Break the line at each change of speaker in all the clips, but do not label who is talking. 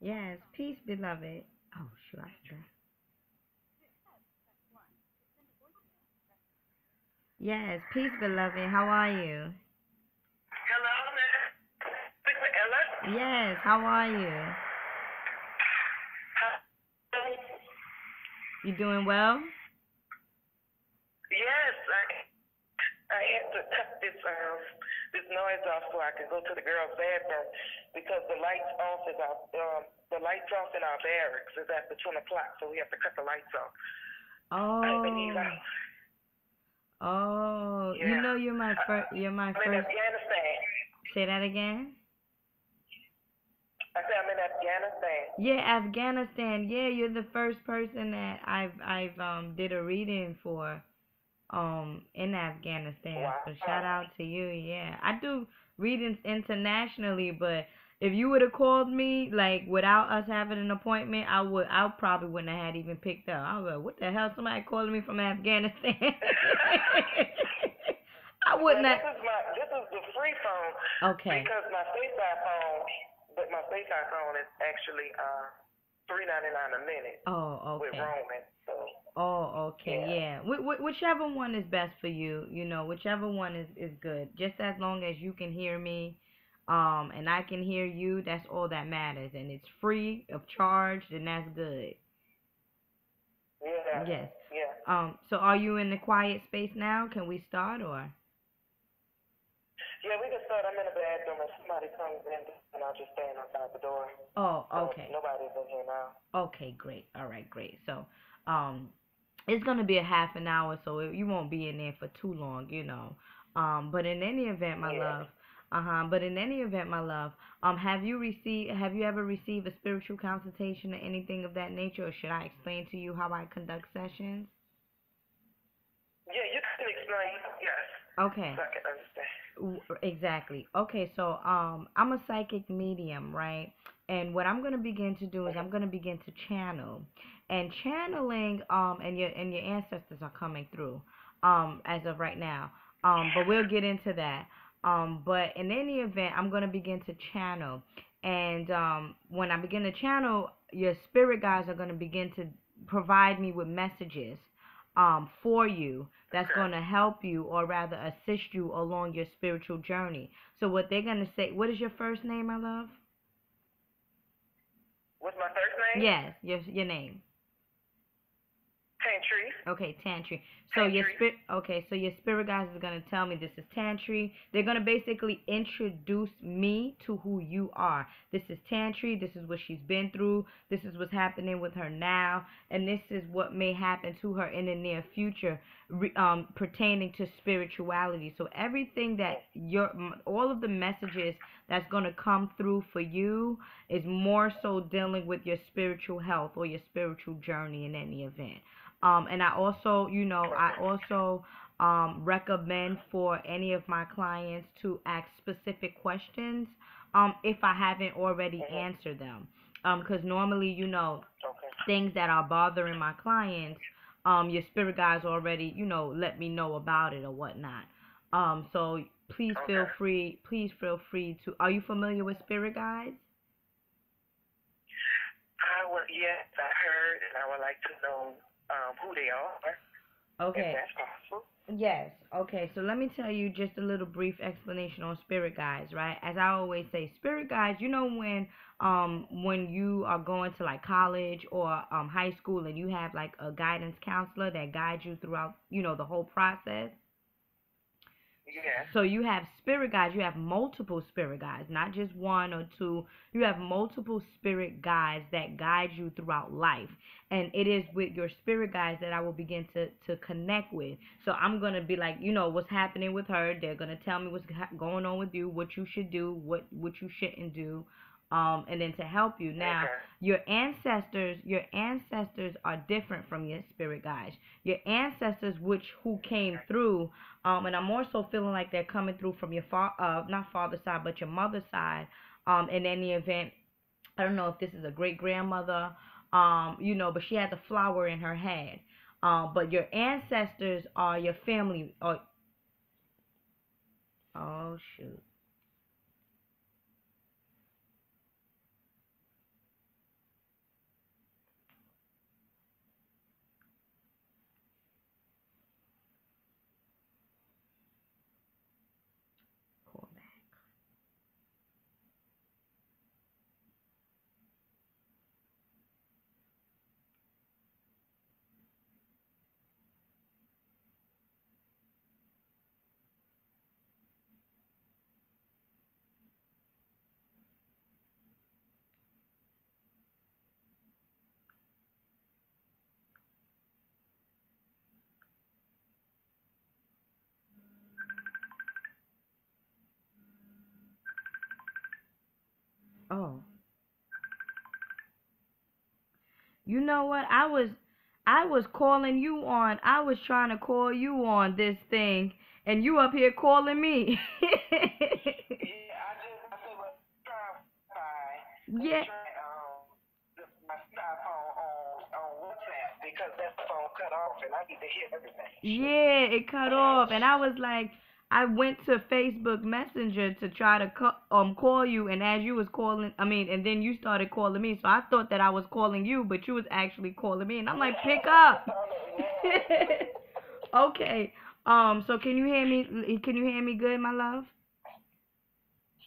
Yes, peace, beloved. Oh, shoot, I forgot. Yes, peace, beloved. How are you?
Hello, speak with Ella.
Yes, how are you? You doing well?
Yes, I had to cut this noise off so I can go to the girls' bathroom because the lights off is our the lights off in our barracks is after 10 o'clock, so we have to cut the lights off. I believe
Oh,
I
oh, you
yeah.
know you're my
I'm in
first.
Afghanistan.
Say that again?
I said I'm in Afghanistan.
Yeah, Afghanistan. Yeah, you're the first person that I've did a reading for in Afghanistan. So shout
Wow.
out to you. Yeah. I do readings internationally, but if you would have called me like without us having an appointment, I probably wouldn't have had even picked up. I was like, what the hell? Somebody calling me from Afghanistan. I
Well,
wouldn't have.
this is the free phone
Okay.
because my FaceTime phone, but my FaceTime phone is actually $3.99 a minute
Oh,
with
okay.
roaming. So
Oh, okay,
yeah,
yeah. Whichever one is best for you, whichever one is good. Just as long as you can hear me, and I can hear you, that's all that matters. And it's free of charge, then that's good.
yeah,
Yes.
yeah,
So are you in the quiet space now? Can we start or?
yeah. We can start. I'm in the bathroom. If somebody comes in, and I'll just stand outside the door.
Oh,
So
okay.
nobody's in here now.
Okay, great. All right, great. So, um, it's gonna be a half an hour, so you won't be in there for too long. But in any event, my
Yeah,
love, But in any event, my love, have you ever received a spiritual consultation or anything of that nature, or should I explain to you how I conduct sessions?
yeah. You can explain. Yes,
Okay.
so I can understand.
Exactly. Okay, so I'm a psychic medium, right? And what I'm gonna begin to do is I'm gonna begin to channel, and channeling and your ancestors are coming through as of right now. But we'll get into that. But in any event, I'm gonna begin to channel, and when I begin to channel, your spirit guides are gonna begin to provide me with messages for you that's
Okay.
going to help you or rather assist you along your spiritual journey. So what they're going to say, what is your first name, my love?
What's my first name?
Yes, your name.
Pantry.
Okay, Tantri.
Pantry.
So your spirit guides is gonna tell me this is Tantri. They're gonna basically introduce me to who you are. This is Tantri. This is what she's been through. This is what's happening with her now, and this is what may happen to her in the near future, pertaining to spirituality. So everything that all of the messages that's gonna come through for you is more so dealing with your spiritual health or your spiritual journey in any event. And I
Okay.
also recommend for any of my clients to ask specific questions if I haven't already
Mhm.
answered them. Because normally,
Okay.
things that are bothering my clients, your spirit guides already, let me know about it or whatnot. So
Okay.
please feel free to. Are you familiar with spirit guides?
Yes, I heard, and I would like to know who they are, if
Okay.
that's possible.
Yes. Okay. So let me tell you just a little brief explanation on spirit guides, right? As I always say, spirit guides, when you are going to like college or high school and you have like a guidance counselor that guides you throughout, the whole process.
Yes.
So you have spirit guides, you have multiple spirit guides, not just one or two. You have multiple spirit guides that guide you throughout life. And it is with your spirit guides that I will begin to connect with. So I'm going to be like, what's happening with her. They're going to tell me what's going on with you, what you should do, what you shouldn't do. And then to help you. Now,
Okay.
your ancestors are different from your spirit guides. Your ancestors, who came through, and I'm also feeling like they're coming through from your not father's side, but your mother's side. In any event, I don't know if this is a great grandmother, but she has a flower in her head. But your ancestors are your family. Oh shoot. Oh, you know what? I was calling you on. I was trying to call you on this thing, and you up here calling me.
Yeah, I said, well, try by and
Yeah.
try my phone on WhatsApp because that phone cut off and I need to hear everything.
Yeah, it cut off, and I was like, I went to Facebook Messenger to try to call you, and as you was calling, I mean, and then you started calling me, so I thought that I was calling you, but you was actually calling me, and I'm like, pick up. Okay. So can you hear me? Can you hear me good, my love?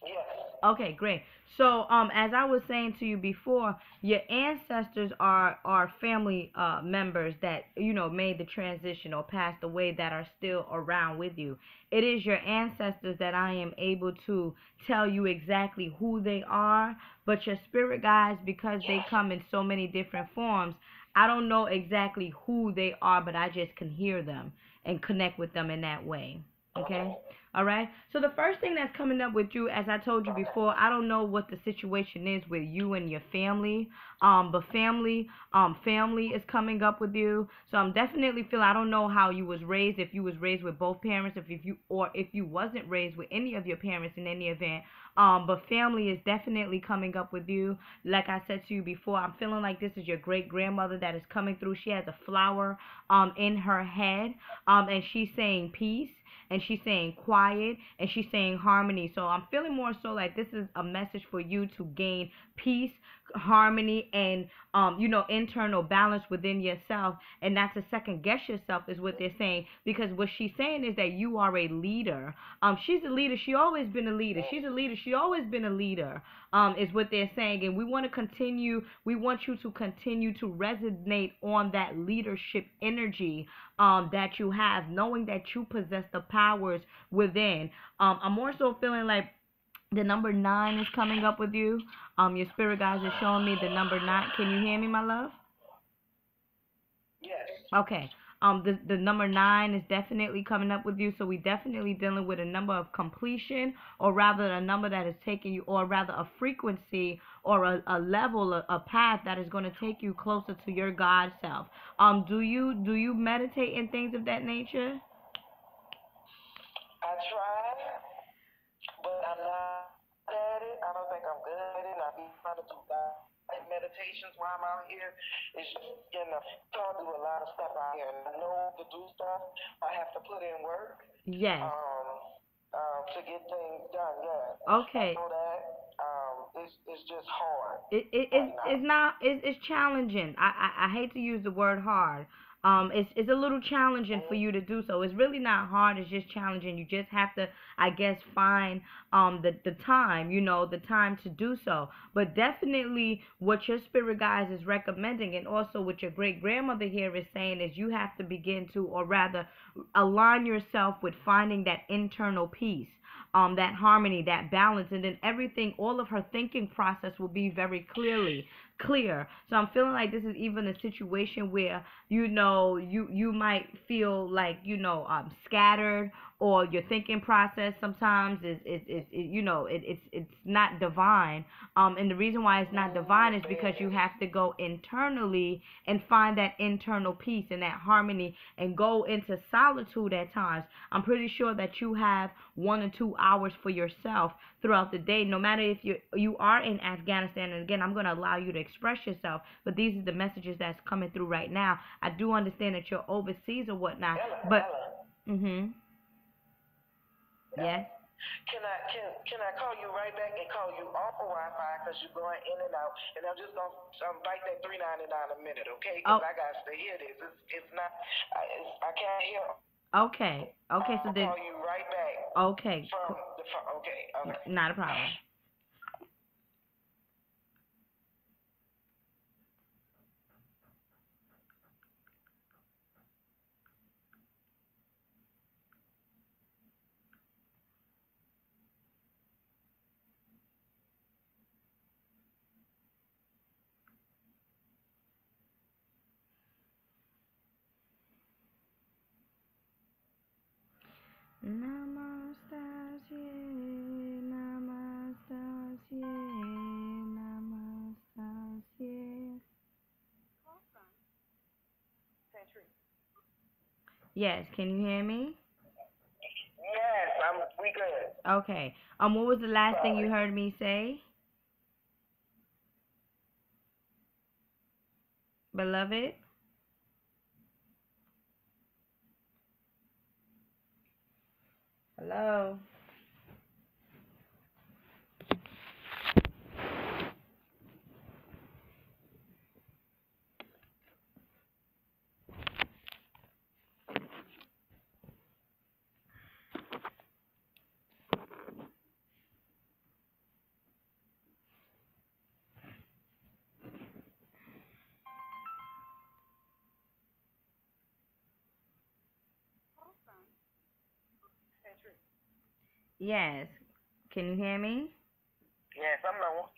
Yes.
Okay, great. So, as I was saying to you before, your ancestors are family members that made the transition or passed away that are still around with you. It is your ancestors that I am able to tell you exactly who they are, but your spirit guides, because they come in so many different forms, I don't know exactly who they are, but I just can hear them and connect with them in that way. Okay? All right. So the first thing that's coming up with you, as I told you before, I don't know what the situation is with you and your family. But family is coming up with you. So I'm definitely feel I don't know how you was raised, if you was raised with both parents, if you wasn't raised with any of your parents in any event. But family is definitely coming up with you. Like I said to you before, I'm feeling like this is your great grandmother that is coming through. She has a flower in her head, and she's saying peace, and she's saying quiet, and she's saying harmony. So I'm feeling more so like this is a message for you to gain peace, harmony, and internal balance within yourself, and not to second guess yourself, is what they're saying. Because what she's saying is that you are a leader. She's a leader. She always been a leader. She's a leader. She always been a leader. Is what they're saying, and we want to continue. We want you to continue to resonate on that leadership energy that you have, knowing that you possess the powers within. I'm more so feeling like the number 9 is coming up with you. Your spirit guides are showing me the number 9. Can you hear me, my love?
Yes.
Okay. The number 9 is definitely coming up with you, so we definitely dealing with a number of completion, or rather a number that is taking you, or rather a frequency, or a level, a path that is going to take you closer to your God self. Do you meditate and things of that nature?
I tried, but I'm not good at it. I don't think I'm good at it. I be trying to do meditations while I'm out here. It's just trying to do a lot of stuff out here, and I know to do stuff. I have to put in work.
Yes.
To get things done. Yeah. I
Okay.
know that. It's just hard
It's not, it's challenging. I hate to use the word hard. It's a little challenging for you to do so. It's really not hard. It's just challenging. You just have to, I guess, find the time, the time to do so. But definitely, what your spirit guides is recommending, and also what your great grandmother here is saying, is you have to begin to, or rather, align yourself with finding that internal peace, that harmony, that balance, and then everything, all of her thinking process will be very clear. So I'm feeling like this is even a situation where you might feel like scattered, or your thinking process sometimes it's not divine. And the reason why it's not divine is because you have to go internally and find that internal peace and that harmony, and go into solitude at times. I'm pretty sure that you have 1 or 2 hours for yourself throughout the day, no matter if you are in Afghanistan. And again, I'm going to allow you to express yourself, but these are the messages that's coming through right now. I do understand that you're overseas or whatnot, but yes.
Can I call you right back and call you off of Wi-Fi because you're going in and out, and I'm just gonna bite that $3.99 a minute, okay? Because I got to hear this. It's not. I can't hear.
Okay. Okay. So then.
I'll call you right back.
Okay.
From the phone. Okay. Okay.
Not a problem. Namaste, namaste. Yes, can you hear me?
Yes, we good.
Okay. What was the last thing you
Sorry.
heard me say, beloved? Hello. Yes. Can you hear me?
Yes, I'm the one.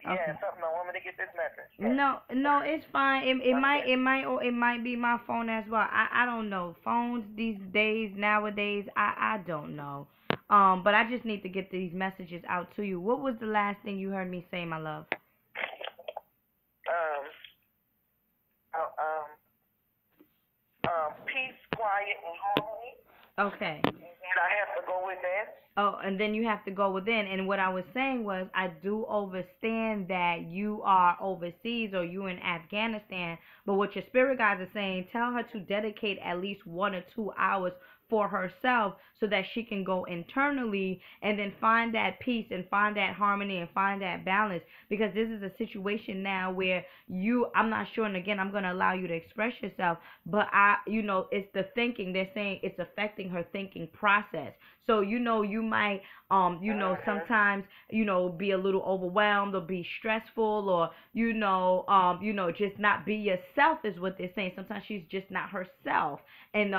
Okay.
Yes, I'm the woman to get this message. Yes.
No, no, it's fine. It might,
Okay.
or it might be my phone as well. I don't know. Phones these days, nowadays, I don't know. But I just need to get these messages out to you. What was the last thing you heard me say, my love?
Um, peace, quiet, and harmony.
Okay.
And I have to go with that.
Oh, and then you have to go within. And what I was saying was, I do understand that you are overseas or you in Afghanistan, but what your spirit guides are saying, tell her to dedicate at least 1 or 2 hours for herself so that she can go internally and then find that peace and find that harmony and find that balance, because this is a situation now where I'm not sure, and again, I'm going to allow you to express yourself, but it's the thinking. They're saying it's affecting her thinking process. So, you might, sometimes, be a little overwhelmed or be stressful or, just not be yourself is what they're saying. Sometimes she's just not herself. And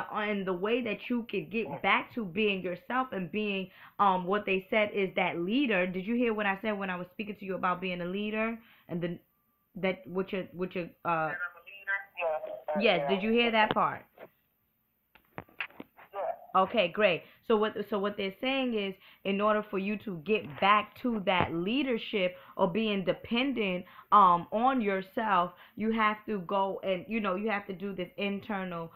the way that you could get back to being yourself and being, what they said is that leader. Did you hear what I said when I was speaking to you about being a leader? And then that, what your,
I'm a leader.
yes,
Yeah.
did you hear that part?
Yeah.
Okay, great. So what they're saying is, in order for you to get back to that leadership or being dependent on yourself, you have to go and you have to do this internal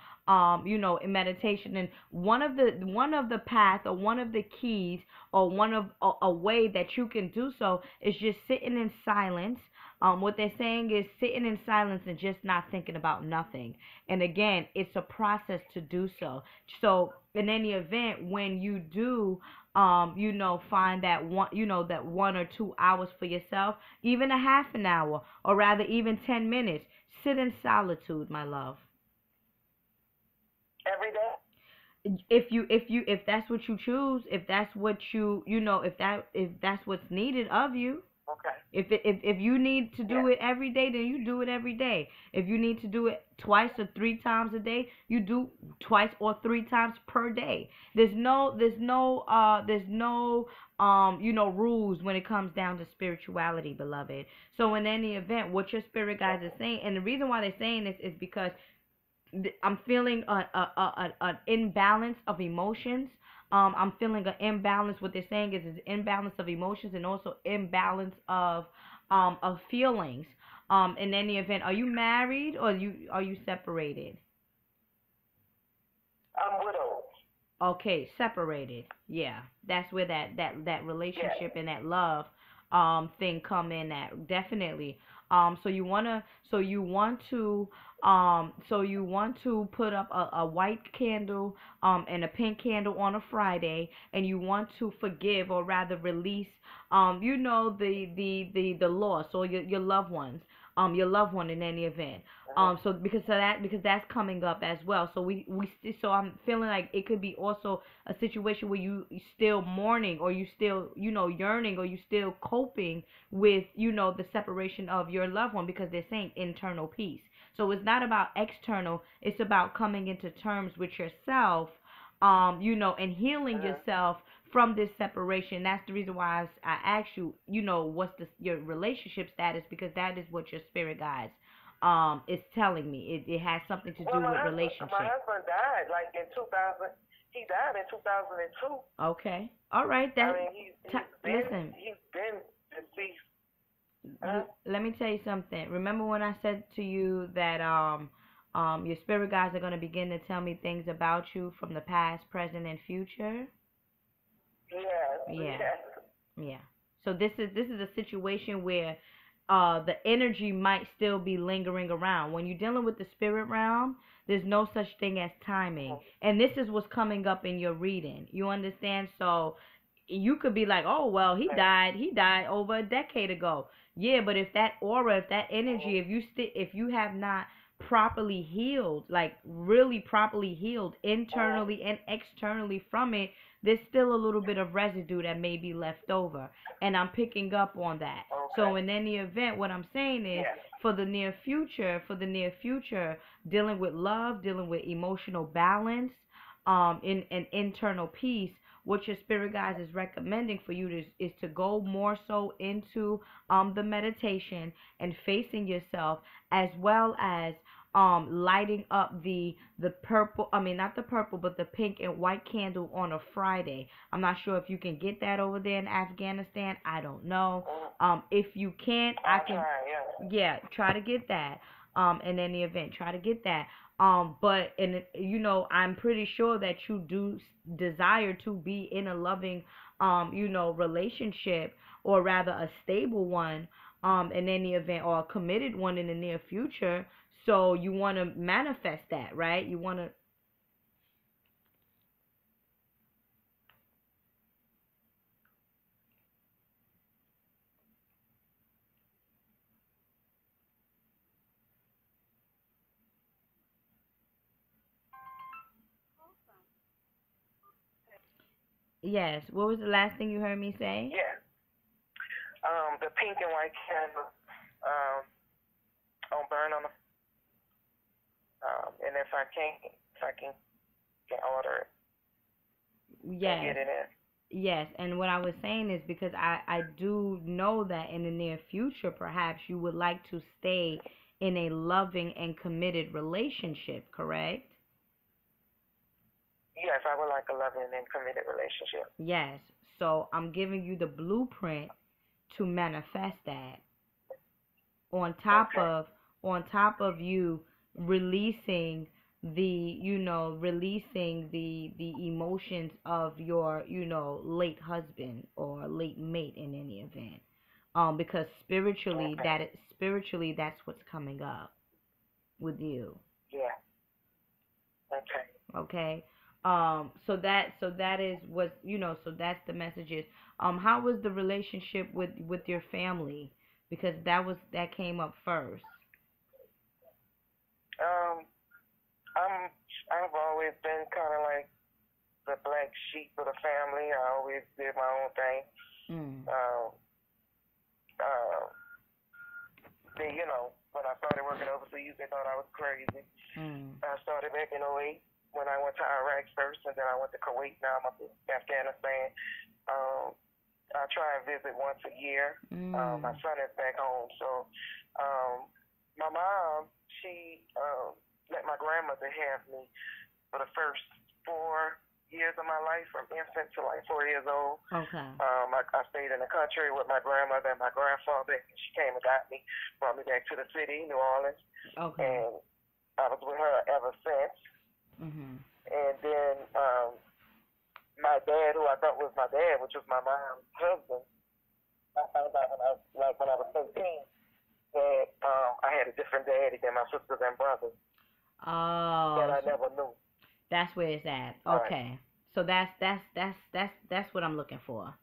meditation. And one of the path, or one of the keys, or one of a way that you can do so is just sitting in silence. What they're saying is sitting in silence and just not thinking about nothing. And again, it's a process to do so. So in any event, when you do, find that that 1 or 2 hours for yourself, even a half an hour, or rather even 10 minutes, sit in solitude, my love.
Every day.
If that's what you choose, if that's what if that's what's needed of you.
Okay.
If you need to do it every day, then you do it every day. If you need to do it twice or 3 times a day, you do twice or 3 times per day. There's no rules when it comes down to spirituality, beloved. So in any event, what your spirit guides are saying, and the reason why they're saying this is because I'm feeling an imbalance of emotions. I'm feeling an imbalance. What they're saying is imbalance of emotions and also imbalance of feelings. In any event, are you married or are you separated?
I'm widowed.
Okay, separated. Yeah, that's where that relationship and that love thing come in at, definitely. So you want to put up a white candle and a pink candle on a Friday, and you want to forgive, or rather release the loss, or your loved ones, your loved one in any event. So because that's coming up as well. So so I'm feeling like it could be also a situation where you still mourning, or you still yearning, or you still coping with the separation of your loved one, because they're saying internal peace. So it's not about external, it's about coming into terms with yourself, and healing yourself from this separation. That's the reason why I asked you, what's your relationship status, because that is what your spirit guides is telling me. It has something to do with relationship.
My husband died like in 2000. He died in 2002.
Okay. All right. Listen.
He's been deceased.
Let me tell you something. Remember when I said to you that Your spirit guides are going to begin to tell me things about you from the past, present, and future.
Yes,
Yeah,
yes.
yeah. So this is a situation where the energy might still be lingering around. When you're dealing with the spirit realm, there's no such thing as timing. And this is what's coming up in your reading. You understand? So you could be like, "Oh, well, he died over a decade ago." Yeah, but if that aura, if that energy, if you have not properly healed, like really properly healed internally and externally from it, there's still a little bit of residue that may be left over. And I'm picking up on that. So in any event, what I'm saying is for the near future, dealing with love, dealing with emotional balance, in an internal peace, what your spirit guides is recommending for you is to go more so into the meditation and facing yourself, as well as lighting up the purple, I mean not the purple, but the pink and white candle on a Friday. I'm not sure if you can get that over there in Afghanistan. I don't know. If you can't, I can. Yeah, try to get that. In any event, try to get that. But I'm pretty sure that you do desire to be in a loving, relationship, or rather a stable one, in any event, or a committed one in the near future. So you want to manifest that, right? You want to. Yes. What was the last thing you heard me say?
Yeah. The pink and white candle, on burn on the, and if I can order it.
Yes.
And get it in.
Yes, and what I was saying is because I do know that in the near future, perhaps you would like to stay in a loving and committed relationship, correct?
Yes, I would like a loving and committed relationship.
Yes. So I'm giving you the blueprint to manifest that. On top of you releasing the emotions of your late husband or late mate in any event, because spiritually that's what's coming up with you.
Yeah.
Okay. So that is what so that's the messages. How was the relationship with your family? Because that came up first.
Um, I've always been kind of like the black sheep of the family. I always did my own thing. Um, uh, when I started working overseas, they thought I was crazy. I started back in '08 when I went to Iraq first, and then I went to Kuwait. Now I'm up in Afghanistan. I try and visit once a year. My son is back home, so my mom, she let my grandmother have me for the first 4 years of my life, from infant to like 4 years old.
Okay.
I stayed in the country with my grandmother and my grandfather. She came and got me, brought me back to the city, New Orleans.
Okay.
And I was with her ever since. And then my dad, who I thought was my dad, which was my mom's husband, I found out when I was 13 that I had a different daddy than my sisters and brothers.
Oh.
That I never knew.
That's where it's at. Okay. Right. So that's what I'm looking for.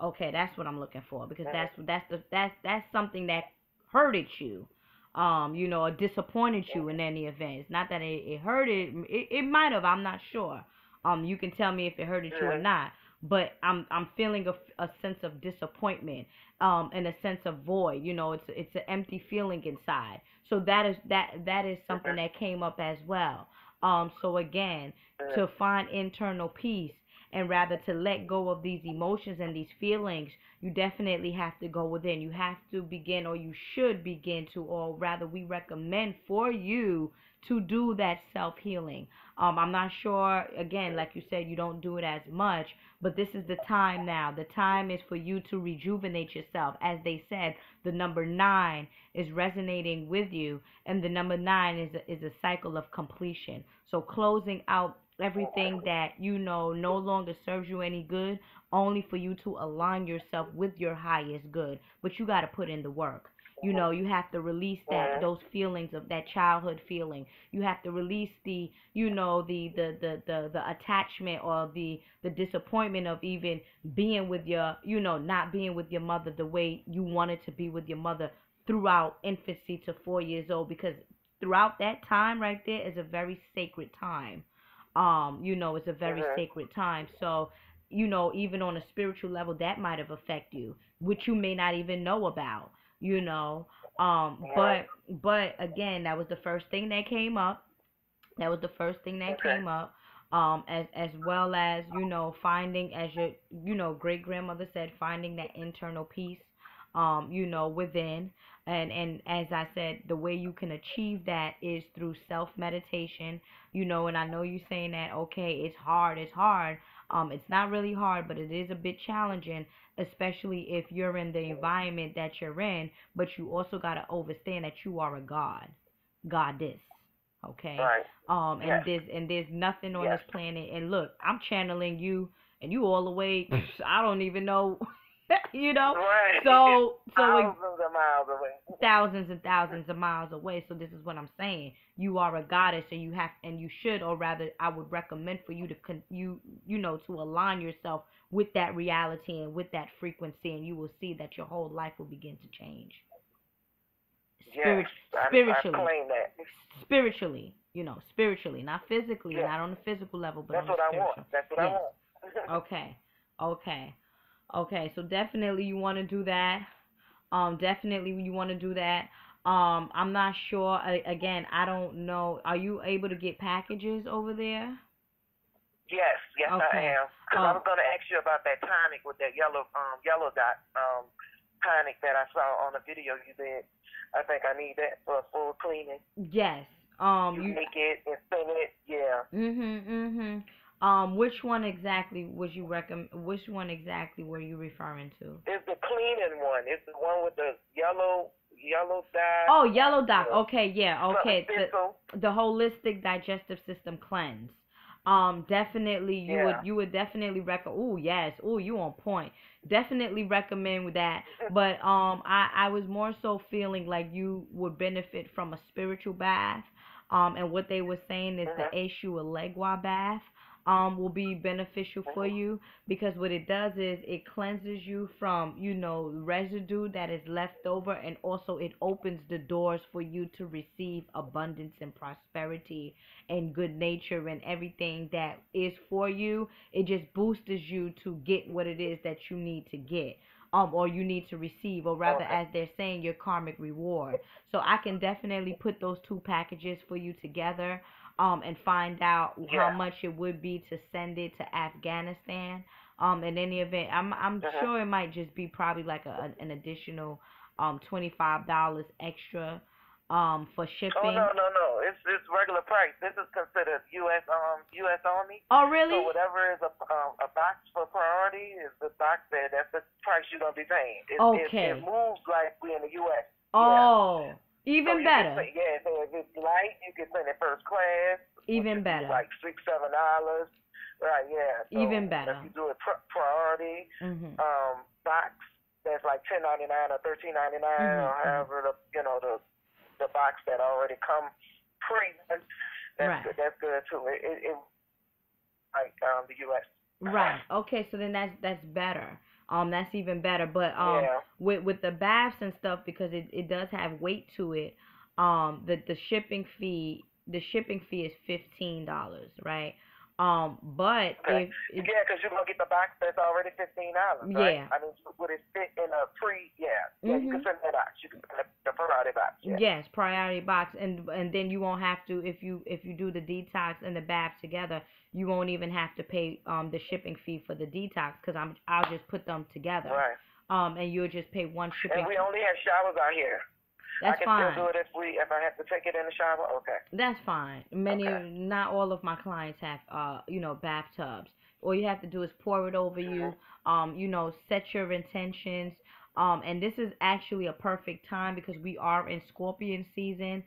Okay, that's what I'm looking for, because that's something that hurted you. Or disappointed you in any event. It's not that it hurted. It might have. I'm not sure. You can tell me if it hurted you or not. But I'm feeling a sense of disappointment, and a sense of void. It's an empty feeling inside. So that is something that came up as well. So again, to find internal peace and rather to let go of these emotions and these feelings, you definitely have to go within. You have to begin, or you should begin to, or rather we recommend for you to do that self-healing. I'm not sure, again, like you said, you don't do it as much, but this is the time now. The time is for you to rejuvenate yourself. As they said, the number 9 is resonating with you, and the number 9 is a cycle of completion. So closing out everything that you know no longer serves you any good, only for you to align yourself with your highest good. But you got to put in the work. You know, you have to release those feelings of that childhood feeling. You have to release the, you know, the attachment, or the disappointment of even being with your, you know, not being with your mother the way you wanted to be with your mother throughout infancy to 4 years old, because throughout that time right there is a very sacred time. You know, it's a very sacred time. So, you know, even on a spiritual level, that might have affected you, which you may not even know about, you know. But again, that was the first thing that came up. That was the first thing that came up. As well as, you know, finding, as your, you know, great grandmother said, finding that internal peace, you know, within. And as I said, the way you can achieve that is through self meditation, you know. And I know you saying that, okay, it's hard, it's hard. It's not really hard, but it is a bit challenging, especially if you're in the environment that you're in. But you also got to understand that you are a goddess. Okay.
Right.
And there's nothing on this planet. And look, I'm channeling you, and you all the way. I don't even know. You know.
Right.
So
thousands of miles away.
Thousands and thousands of miles away. So this is what I'm saying. You are a goddess, and you should, or rather, I would recommend for you to you know, to align yourself with that reality and with that frequency, and you will see that your whole life will begin to change. Spiritually.
I claim that.
Spiritually, you know, spiritually, not physically, not on the physical level, but
that's
on the spiritual.
That's what I want.
Okay. So definitely you want to do that. Definitely you want to do that. I'm not sure. Again, I don't know. Are you able to get packages over there?
Yes,
okay.
I am. Because I was going to ask you about that tonic with that yellow dot tonic that I saw on the video you did. I think I need that for a full cleaning.
Yes.
You make it and spin it. Yeah.
Which one exactly would you recommend? Which one exactly were you referring to?
It's the cleaning one. It's the one with the yellow dot.
Oh, yellow dot. Okay, yeah. Okay. The holistic digestive system cleanse. Definitely you would definitely recommend. Oh, yes. Oh, you on point. Definitely recommend that. But I was more so feeling like you would benefit from a spiritual bath. And what they were saying is the Eshu Elegua bath will be beneficial for you, because what it does is it cleanses you from, you know, residue that is left over, and also it opens the doors for you to receive abundance and prosperity and good nature and everything that is for you. It just boosts you to get what it is that you need to get. Or you need to receive, or rather, as they're saying, your karmic reward. So I can definitely put those two packages for you together, and find out how much it would be to send it to Afghanistan. In any event, I'm sure it might just be probably like an additional $25 extra for shipping.
Oh no, it's regular price. This is considered U.S. Army.
Oh really?
So whatever is a box for priority is the box there. That's the price you're gonna be paying. It moves like we in the U.S.
Oh. Yeah. Even
so
better.
So if it's light, you can send it first class.
Even better.
Like $6-7. Right, yeah. So
even better.
If you do a priority box, that's like $10.99 or $13.99 or however the box that already come pre. That's good. That's good too. It like the U.S.
Right. Okay. So then that's better. That's even better. But with the baths and stuff, because it does have weight to it. The shipping fee is $15, right? But if
because you're gonna get the box that's already $15, right?
Yeah.
I mean, would it fit in a pre? Yeah. You can send that box. You can send the priority box. Yeah.
Yes, priority box, and then you won't have to if you do the detox and the bath together, you won't even have to pay the shipping fee for the detox because I'll just put them together.
Right.
And you'll just pay one shipping.
And we only have showers out here.
That's
I can
fine.
still do it if I have to take it in the shower. Okay.
That's fine. Not all of my clients have bathtubs. All you have to do is pour it over you. Set your intentions. And this is actually a perfect time because we are in Scorpion season.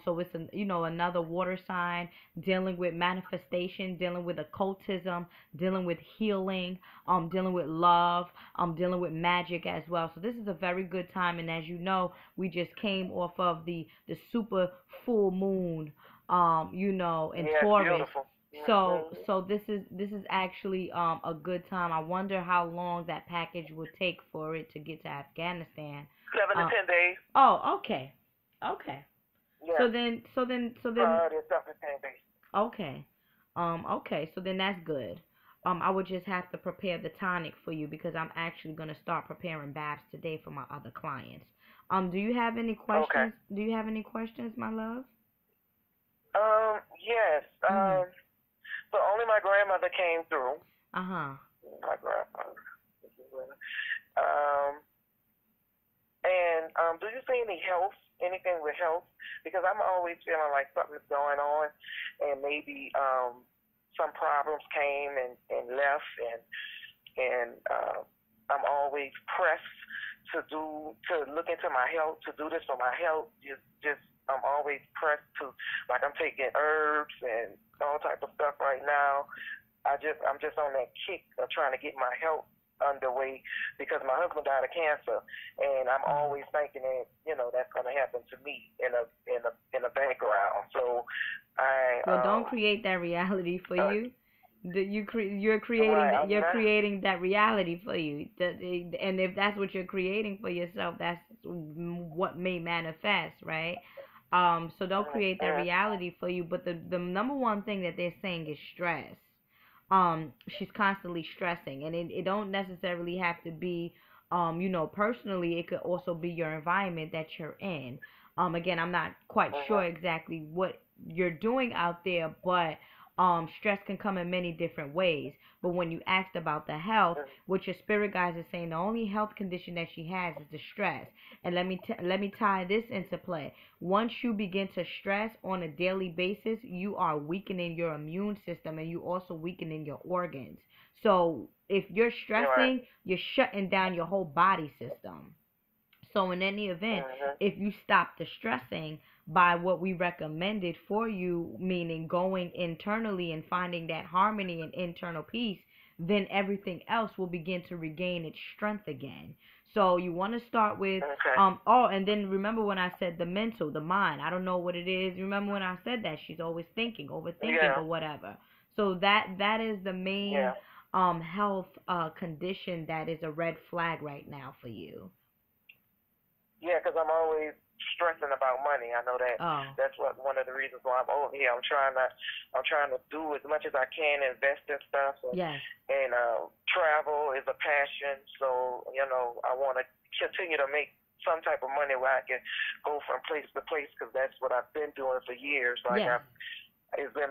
So it's another water sign dealing with manifestation, dealing with occultism, dealing with healing, dealing with love, dealing with magic as well. So this is a very good time. And as you know, we just came off of the super full moon, in Taurus.
Beautiful.
So this is actually a good time. I wonder how long that package would take for it to get to Afghanistan.
7 to 10 days.
Oh, okay.
Yeah.
So then.
It's 7 to 10 days.
Okay. Okay. So then that's good. I would just have to prepare the tonic for you because I'm actually gonna start preparing baths today for my other clients. Do you have any questions?
Okay.
Do you have any questions, my love?
Yes. So only my grandmother came through.
Uh-huh.
My grandmother. Do you see anything with health? Because I'm always feeling like something's going on, and maybe some problems came and left, and I'm always pressed to look into my health, to do this for my health. I'm always pressed to, like, I'm taking herbs and all type of stuff right now. I'm just on that kick of trying to get my health underway because my husband died of cancer, and I'm always thinking that that's going to happen to me in a background. So
don't create that reality for you. You're
Right,
creating that reality for you. And if that's what you're creating for yourself, that's what may manifest, right? So don't create that reality for you. But the number one thing that they're saying is stress. She's constantly stressing, and it don't necessarily have to be, personally. It could also be your environment that you're in. Again, I'm not quite sure exactly what you're doing out there, but stress can come in many different ways. But when you asked about the health, what your spirit guides are saying, the only health condition that she has is the stress. And let me tie this into play. Once you begin to stress on a daily basis, you are weakening your immune system, and you also weakening your organs. So if you're stressing, you're shutting down your whole body system. So in any event, if you stop the stressing by what we recommended for you, meaning going internally and finding that harmony and internal peace, then everything else will begin to regain its strength again. So you want to start with, and then remember when I said the mental, the mind, I don't know what it is. Remember when I said that she's always thinking, overthinking or whatever. So that is the main health condition that is a red flag right now for you.
Yeah, because I'm always stressing about money. I know that. That's one of the reasons why I'm over here. I'm trying to do as much as I can, invest in stuff. And travel is a passion. So I want to continue to make some type of money where I can go from place to place because that's what I've been doing for years. Like it's in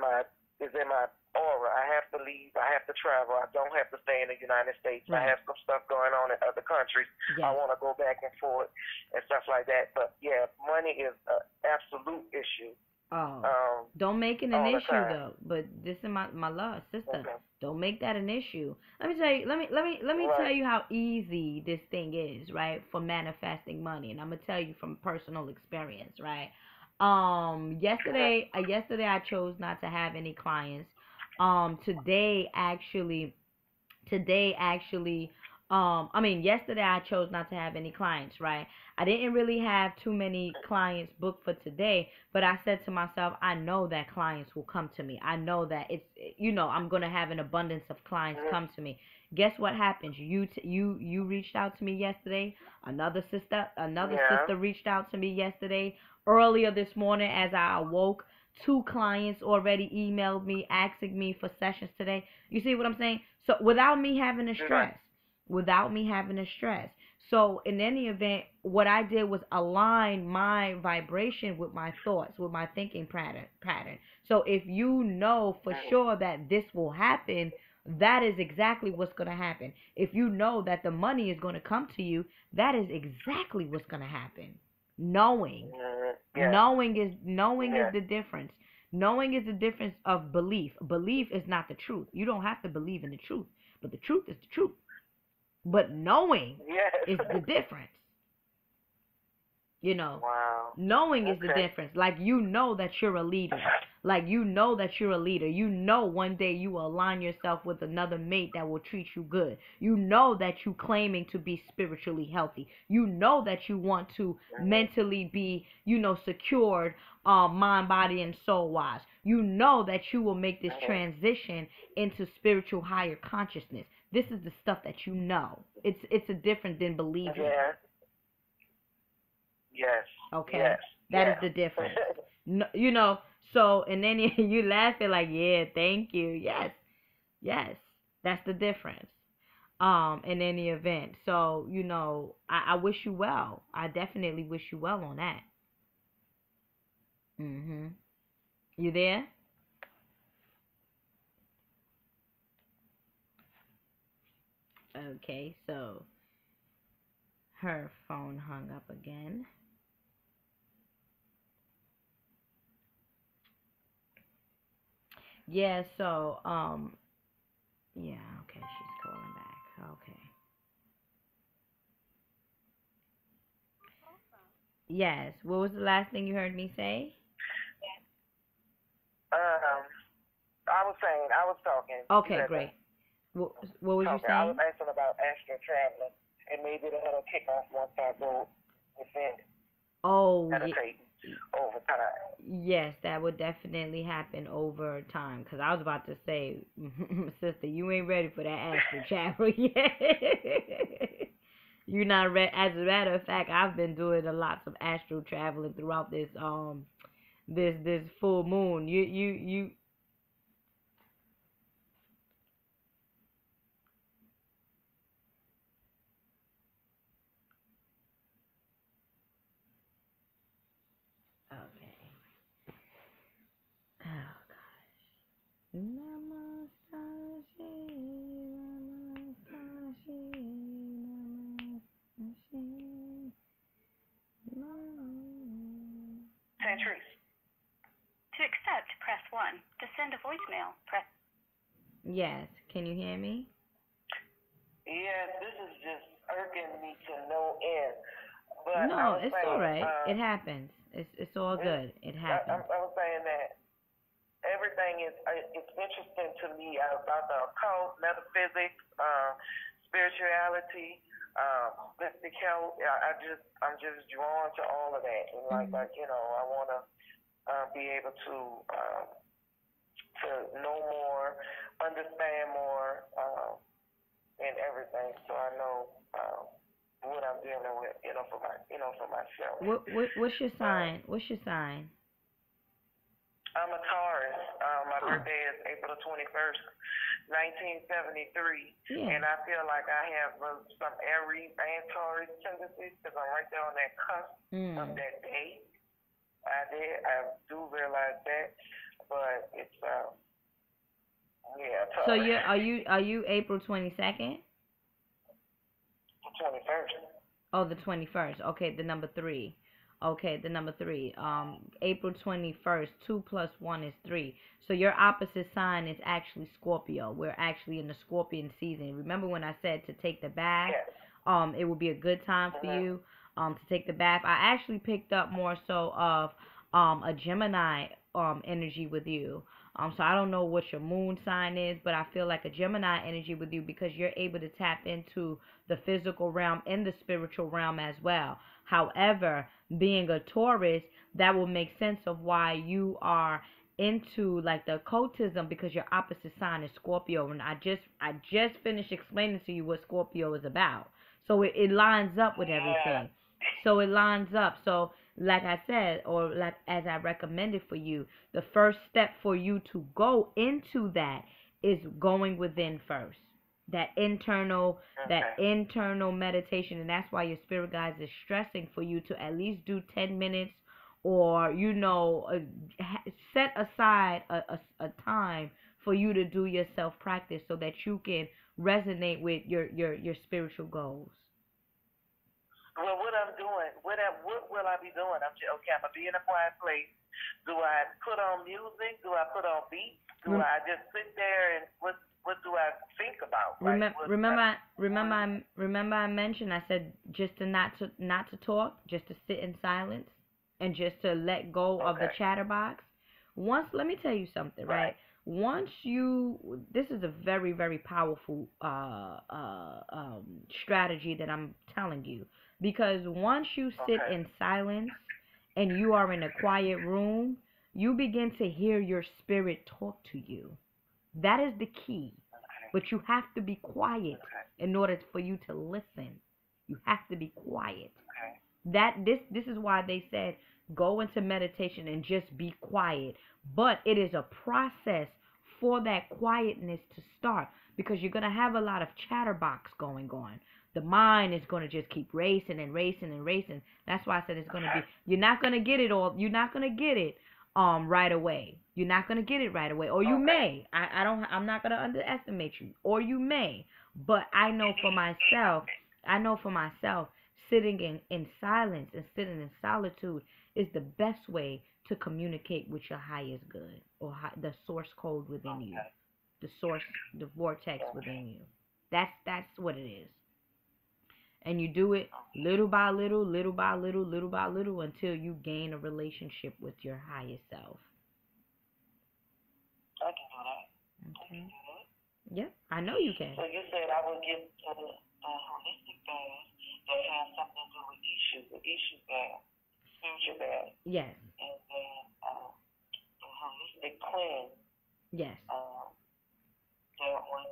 my aura. I have to leave. I have to travel. I don't have to stay in the United States. I have some stuff going on in other countries. I want to go back and forth and stuff like that. But money is an absolute issue.
Don't make it an issue though. But this is my love, sister. Don't make that an issue. Let me tell you. Let me tell you how easy this thing is, right? For manifesting money, and I'm gonna tell you from personal experience, right? Yesterday I chose not to have any clients. Yesterday I chose not to have any clients, right? I didn't really have too many clients booked for today, but I said to myself, I know that clients will come to me. I know that I'm going to have an abundance of clients come to me. Guess what happens? You reached out to me yesterday. Another sister reached out to me yesterday. Earlier this morning as I awoke, 2 clients already emailed me asking me for sessions today. You see what I'm saying? So without me having a stress. So in any event, what I did was align my vibration with my thoughts, with my thinking pattern. So if you know for sure that this will happen, that is exactly what's going to happen. If you know that the money is going to come to you, that is exactly what's going to happen. Knowing.
Yes.
Knowing is
Yes.
the difference. Knowing is the difference of belief. Belief is not the truth. You don't have to believe in the truth, but the truth is the truth. But knowing
Yes.
is the difference. You know,
Wow.
knowing is the
Okay.
difference. Like, you know that you're a leader. Like, you know that you're a leader. You know one day you will align yourself with another mate that will treat you good. You know that you claiming to be spiritually healthy. You know that you want to mentally be, you know, secured, mind, body, and soul wise. You know that you will make this transition into spiritual higher consciousness. This is the stuff that you know. It's a different than believing.
Yeah. Yes.
Okay,
Yes.
that is
Yes.
the difference. No, you know, so and then you laughing like, yeah, thank you, yes, that's the difference. In any event, so you know, I wish you well. I definitely wish you well on that. You there? Okay, so her phone hung up again. Yeah, so yeah, okay, she's calling back. Okay. Yes. What was the last thing you heard me say?
I was saying, I was talking. You
Okay,
had
great.
to
What was you
talk. I was
saying?
asking about astral traveling, and maybe that'll kick off once I go within
Oh,
meditating over time.
yes, that would definitely happen over time. Cause I was about to say, sister, you ain't ready for that astral travel yet. You're not ready. As a matter of fact, I've been doing a lots of astral traveling throughout this full moon. You. Okay. Oh gosh. Namaste, namaste, namaste, namaste.
Centuries.
To accept, press 1. To send a voicemail, press...
Yes, can you hear me?
Yes, this is just irking me to no end. But
No,
I was
it's
saying,
all right. It happens. It's all good. It happens.
I was saying that everything is it's interesting to me about the occult, metaphysics, spirituality, holistic health. I'm just drawn to all of that, and like you know, I want to be able to know more, understand more, and everything, so I know what I'm dealing with, for myself.
What's your sign? What's your sign?
I'm a Taurus. My birthday is April 21st, 1973.
Yeah.
And I feel like I have some Aries and Taurus tendencies because I'm right there on that cusp of that day. I do realize that, but it's yeah. Taurus.
So are you April 22nd?
The 21st.
Oh, the 21st. Okay, the number 3. Okay, the number 3. April 21st. 2 plus 1 is 3. So your opposite sign is actually Scorpio. We're actually in the Scorpion season. Remember when I said to take the bath?
Yes.
It would be a good time for you to take the bath. I actually picked up more so of a Gemini energy with you. So I don't know what your moon sign is, but I feel like a Gemini energy with you because you're able to tap into the physical realm and the spiritual realm as well. However, being a Taurus, that will make sense of why you are into like the occultism because your opposite sign is Scorpio, and I just finished explaining to you what Scorpio is about. So it lines up with everything. So it lines up. So like I said, or like as I recommended for you, the first step for you to go into that is going within first. that internal meditation, and that's why your spirit guides is stressing for you to at least do 10 minutes, or set aside a time for you to do your self practice so that you can resonate with your spiritual goals.
Well, what I'm doing, what will I be doing? I'm gonna be in a quiet place. Do I put on music? Do I put on beats? Do I just sit there and what do I think about?
Remember I mentioned, I said just to not to talk, just to sit in silence and just to let go of the chatterbox. Let me tell you something, right? This is a very, very powerful strategy that I'm telling you, because once you sit in silence and you are in a quiet room, you begin to hear your spirit talk to you. That is the key. But you have to be quiet in order for you to listen. You have to be quiet. This is why they said go into meditation and just be quiet. But it is a process for that quietness to start, because you're going to have a lot of chatterbox going on. The mind is going to just keep racing and racing and racing. That's why I said it's going to be, you're not going to get it all. You're not going to get it right away. You're not going to get it right away. Or you may. I'm not going to underestimate you. Or you may. But I know for myself, sitting in silence and sitting in solitude is the best way to communicate with your highest good, or the source code within you. The vortex within you. That's what it is. And you do it little by little, little by little, little by little, until you gain a relationship with your highest self.
I can do that.
Okay. Yeah, I know you can.
So you said I would get to the holistic bath that has something to do with the issue bath, spiritual bath.
Yes.
And then the holistic cleanse.
Yes.
That one.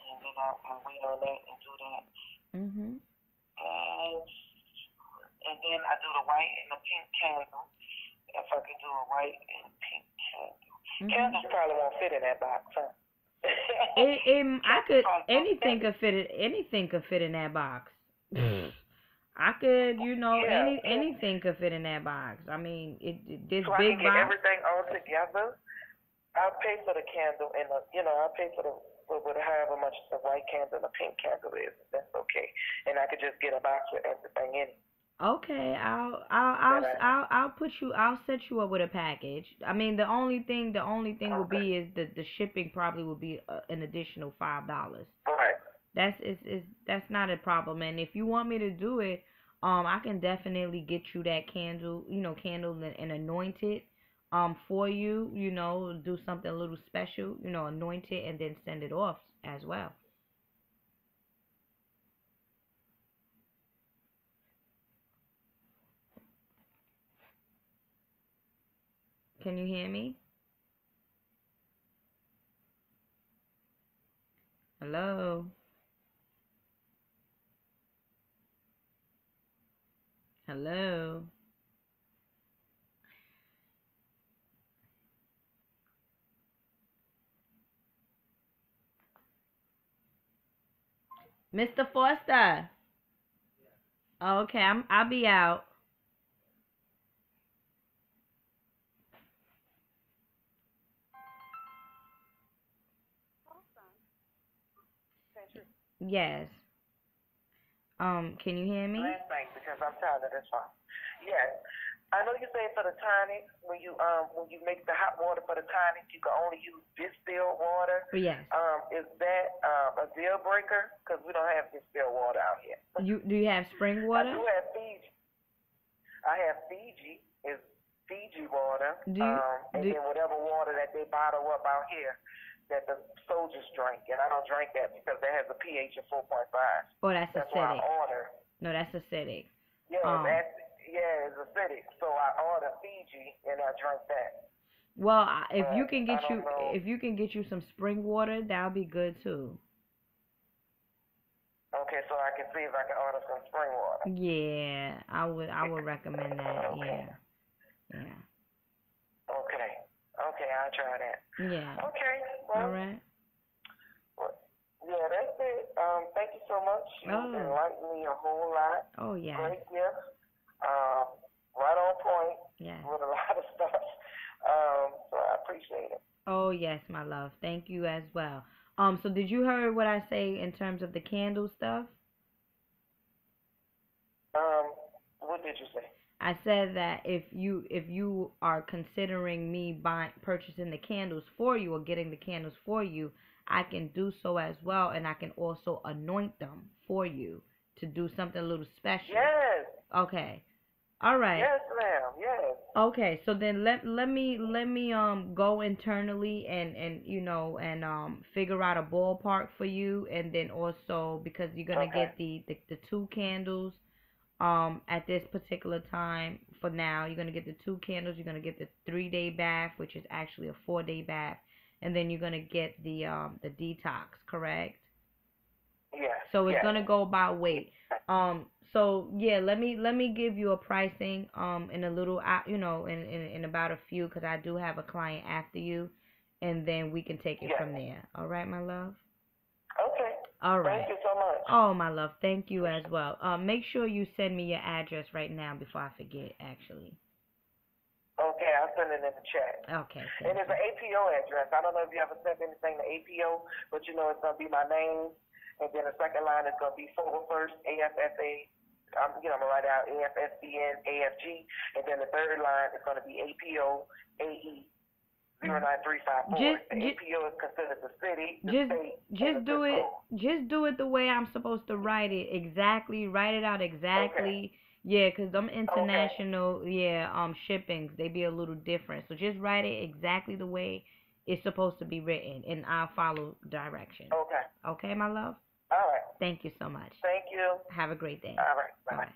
And then I wait on that and do that.
Mhm.
And then I do the white and the pink candle. If I could do a white and pink candle. Candles probably won't fit in that box, huh?
Anything could fit in that box. I could, anything could fit in that box. I mean, this
so
big
I can get
box.
everything all together. I'll pay for the candle and I'll pay for however much the white candle and the pink candle is. That's okay. And I could just get a box with everything in it.
Okay, I'll set you up with a package. I mean, the only thing will be is the shipping probably will be an additional $5.
Right.
That's not a problem. And if you want me to do it, I can definitely get you that candle, and anoint it, for you, do something a little special, anoint it and then send it off as well. Can you hear me? Hello? Hello? Mr. Foster. Okay, I'll be out. Yes. Can you hear me?
Last night, because I'm tired of this one. Yes. I know you say for the tonic, when you make the hot water for the tonic, you can only use distilled water.
Yes.
Is that a deal breaker? Because we don't have distilled water out here.
Do you have spring water?
I do have Fiji. I have Fiji. It's Fiji water. And then whatever water that they bottle up out here that the soldiers drink, and I don't drink that because that has a pH of 4.5.
Oh, that's
acidic.
Why I
order.
No, that's acidic.
Yeah, it's acidic. So I order Fiji and I drink that.
Well, if you can get you some spring water, that'll be good too.
Okay, so I can see if I can order some spring water.
Yeah, I would recommend that.
Okay.
Yeah.
Okay, I'll try that.
Yeah.
Okay. Well,
all right.
Yeah, that's it. Thank you so much. You've enlightened me a whole lot.
Oh, yeah.
Great gift. Right on point
Yeah.
with a lot of stuff. So I appreciate it.
Oh, yes, my love. Thank you as well. So did you hear what I say in terms of the candle stuff?
What did you say?
I said that if you are considering me purchasing the candles for you or getting the candles for you, I can do so as well, and I can also anoint them for you to do something a little special.
Yes.
Okay. All right.
Yes, ma'am. Yes.
Okay, so then let me go internally and figure out a ballpark for you, and then also because you're gonna
Okay.
get the two candles at this particular time. For now, you're gonna get the two candles, you're gonna get the 3-day bath, which is actually a 4-day bath, and then you're gonna get the detox, correct?
Yes.
So it's
Yes.
gonna go by weight. So yeah, let me give you a pricing in a little in about a few, because I do have a client after you, and then we can take it
Yes.
from there. All right, my love.
Okay.
All right.
Thank you so much.
Oh, my love, thank you as well. Make sure you send me your address right now before I forget. Actually.
Okay, I'll send it in the chat.
Okay.
And it's an APO address. I don't know if you ever sent anything to APO, but you know it's gonna be my name, and then the second line is gonna be forward first AFSA. I'm gonna write out AFSBN AFG, and then the third line is gonna be APO AE 09354. The APO is considered the city, the state,
just do it. Just do it the way I'm supposed to write it. Exactly. Write it out exactly.
Okay.
Yeah, 'cause them international, shippings, they be a little different. So just write it exactly the way it's supposed to be written, and I'll follow directions.
Okay.
Okay, my love?
All right.
Thank you so much.
Thank you.
Have a great day.
All right. Bye.
Bye-bye.